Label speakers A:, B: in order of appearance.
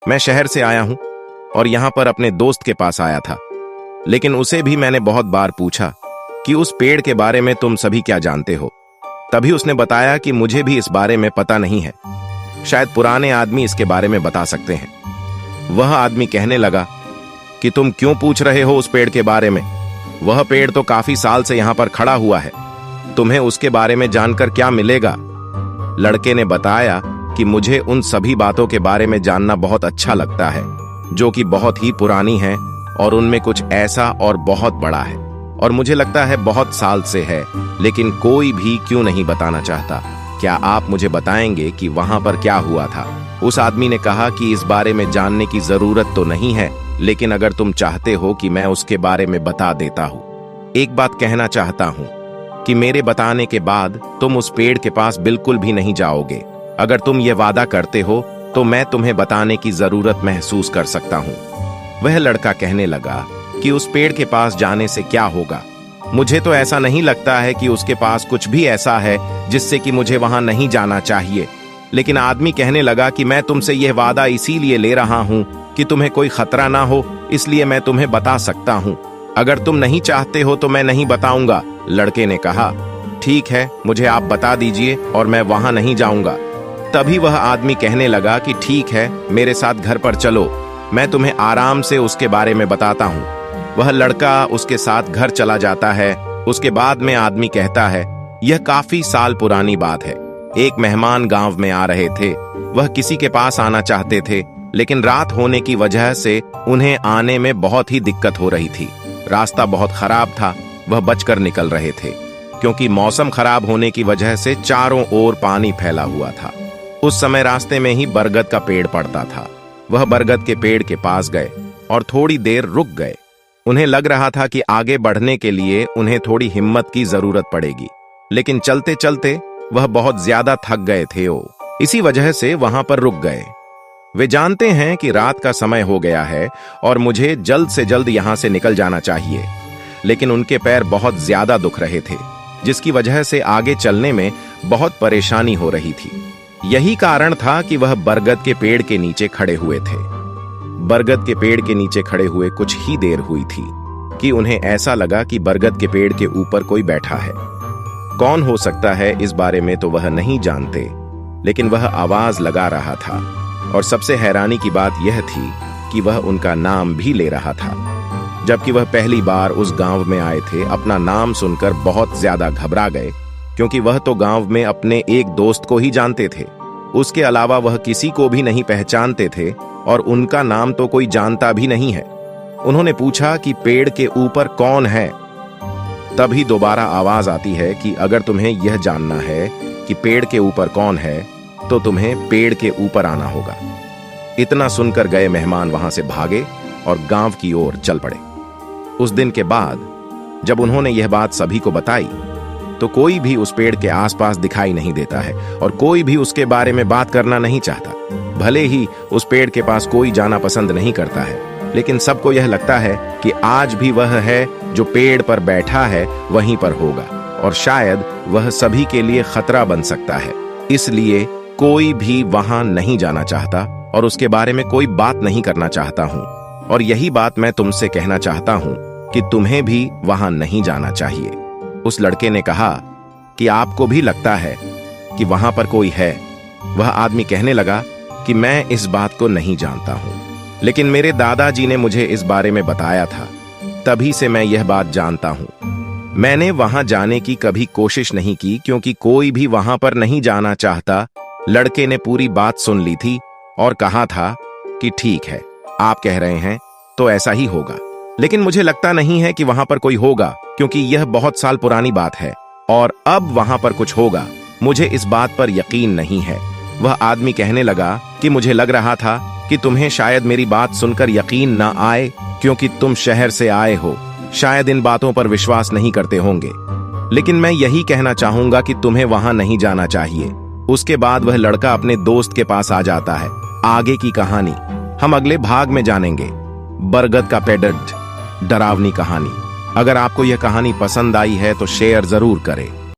A: मैं शहर से आया हूं और यहां पर अपने दोस्त के पास आया था, लेकिन उसे भी मैंने बहुत बार पूछा कि उस पेड़ के बारे में तुम सभी क्या जानते हो। तभी उसने बताया कि मुझे भी इस बारे में पता नहीं है, शायद पुराने आदमी इसके बारे में बता सकते हैं। वह आदमी कहने लगा कि तुम क्यों पूछ रहे हो उस पेड़ के बारे में? वह पेड़ तो काफी साल से यहां पर खड़ा हुआ है, तुम्हें उसके बारे में जानकर क्या मिलेगा? लड़के ने बताया कि मुझे उन सभी बातों के बारे में जानना बहुत अच्छा लगता है जो कि बहुत ही पुरानी है और उनमें कुछ ऐसा और बहुत बड़ा है और मुझे लगता है बहुत साल से है, लेकिन कोई भी क्यों नहीं बताना चाहता। क्या आप मुझे बताएंगे कि वहां पर क्या हुआ था? उस आदमी ने कहा कि इस बारे में जानने की जरूरत तो नहीं है, लेकिन अगर तुम चाहते हो कि मैं उसके बारे में बता देता हूं। एक बात कहना चाहता हूं कि मेरे बताने के बाद तुम उस पेड़ के पास बिल्कुल भी नहीं जाओगे। अगर तुम ये वादा करते हो तो मैं तुम्हें बताने की जरूरत महसूस कर सकता हूं। वह लड़का कहने लगा कि उस पेड़ के पास जाने से क्या होगा? मुझे तो ऐसा नहीं लगता है कि उसके पास कुछ भी ऐसा है जिससे कि मुझे वहां नहीं जाना चाहिए। लेकिन आदमी कहने लगा कि मैं तुमसे यह वादा इसीलिए ले रहा हूं कि तुम्हें कोई खतरा ना हो, इसलिए मैं तुम्हें बता सकता हूं। अगर तुम नहीं चाहते हो तो मैं नहीं बताऊंगा। लड़के ने कहा, ठीक है, मुझे आप बता दीजिए और मैं वहां नहीं जाऊंगा। तभी वह आदमी कहने लगा कि ठीक है, मेरे साथ घर पर चलो, मैं तुम्हें आराम से उसके बारे में बताता हूं। वह लड़का उसके साथ घर चला जाता है। उसके बाद में आदमी कहता है, यह काफी साल पुरानी बात है। एक मेहमान गांव में आ रहे थे। वह किसी के पास आना चाहते थे, लेकिन रात होने की वजह से उन्हें आने में बहुत ही दिक्कत हो रही थी। रास्ता बहुत खराब था। वह बचकर निकल रहे थे क्योंकि मौसम खराब होने की वजह से चारों ओर पानी फैला हुआ था। उस समय रास्ते में ही बरगद का पेड़ पड़ता था। वह बरगद के पेड़ के पास गए और थोड़ी देर रुक गए। उन्हें लग रहा था कि आगे बढ़ने के लिए उन्हें थोड़ी हिम्मत की जरूरत पड़ेगी, लेकिन चलते चलते वह बहुत ज्यादा थक गए थे। इसी वजह से वहां पर रुक गए। वे जानते हैं कि रात का समय हो गया है और मुझे जल्द से जल्द यहां से निकल जाना चाहिए, लेकिन उनके पैर बहुत ज्यादा दुख रहे थे, जिसकी वजह से आगे चलने में बहुत परेशानी हो रही थी। यही कारण था कि वह बरगद के पेड़ के नीचे खड़े हुए थे। बरगद के पेड़ के नीचे खड़े हुए कुछ ही देर हुई थी कि उन्हें ऐसा लगा कि बरगद के पेड़ के ऊपर कोई बैठा है। कौन हो सकता है इस बारे में तो वह नहीं जानते, लेकिन वह आवाज लगा रहा था और सबसे हैरानी की बात यह थी कि वह उनका नाम भी ले रहा था। जबकि वह पहली बार उस गांव में आए थे, अपना नाम सुनकर बहुत ज्यादा घबरा गए, क्योंकि वह तो गांव में अपने एक दोस्त को ही जानते थे। उसके अलावा वह किसी को भी नहीं पहचानते थे और उनका नाम तो कोई जानता भी नहीं है। उन्होंने पूछा कि पेड़ के ऊपर कौन है? तभी दोबारा आवाज आती है कि अगर तुम्हें यह जानना है कि पेड़ के ऊपर कौन है तो तुम्हें पेड़ के ऊपर आना होगा। इतना सुनकर गए मेहमान वहां से भागे और गांव की ओर चल पड़े। उस दिन के बाद जब उन्होंने यह बात सभी को बताई तो कोई भी उस पेड़ के आसपास दिखाई नहीं देता है और कोई भी उसके बारे में बात करना नहीं चाहता। भले ही उस पेड़ के पास कोई जाना पसंद नहीं करता है, लेकिन सबको यह लगता है कि आज भी वह है जो पेड़ पर बैठा है वहीं पर होगा और शायद वह सभी के लिए खतरा बन सकता है। इसलिए कोई भी वहां नहीं जाना चाहता और उसके बारे में कोई बात नहीं करना चाहता हूं। और यही बात मैं तुमसे कहना चाहता हूं कि तुम्हें भी वहां नहीं जाना चाहिए। उस लड़के ने कहा कि आपको भी लगता है कि वहां पर कोई है? वह आदमी कहने लगा कि मैं इस बात को नहीं जानता हूं, लेकिन मेरे दादाजी ने मुझे इस बारे में बताया था, तभी से मैं यह बात जानता हूं। मैंने वहां जाने की कभी कोशिश नहीं की क्योंकि कोई भी वहां पर नहीं जाना चाहता। लड़के ने पूरी बात सुन ली थी और कहा था कि ठीक है, आप कह रहे हैं तो ऐसा ही होगा, लेकिन मुझे लगता नहीं है कि वहां पर कोई होगा क्योंकि यह बहुत साल पुरानी बात है और अब वहां पर कुछ होगा, मुझे इस बात पर यकीन नहीं है। वह आदमी कहने लगा कि मुझे लग रहा था कि तुम्हें शायद मेरी बात सुनकर यकीन ना आए क्योंकि तुम शहर से आए हो, शायद इन बातों पर विश्वास नहीं करते होंगे, लेकिन मैं यही कहना चाहूंगा कि तुम्हें वहां नहीं जाना चाहिए। उसके बाद वह लड़का अपने दोस्त के पास आ जाता है। आगे की कहानी हम अगले भाग में जानेंगे। बरगद का पेड़, डरावनी कहानी। अगर आपको यह कहानी पसंद आई है तो शेयर जरूर करें।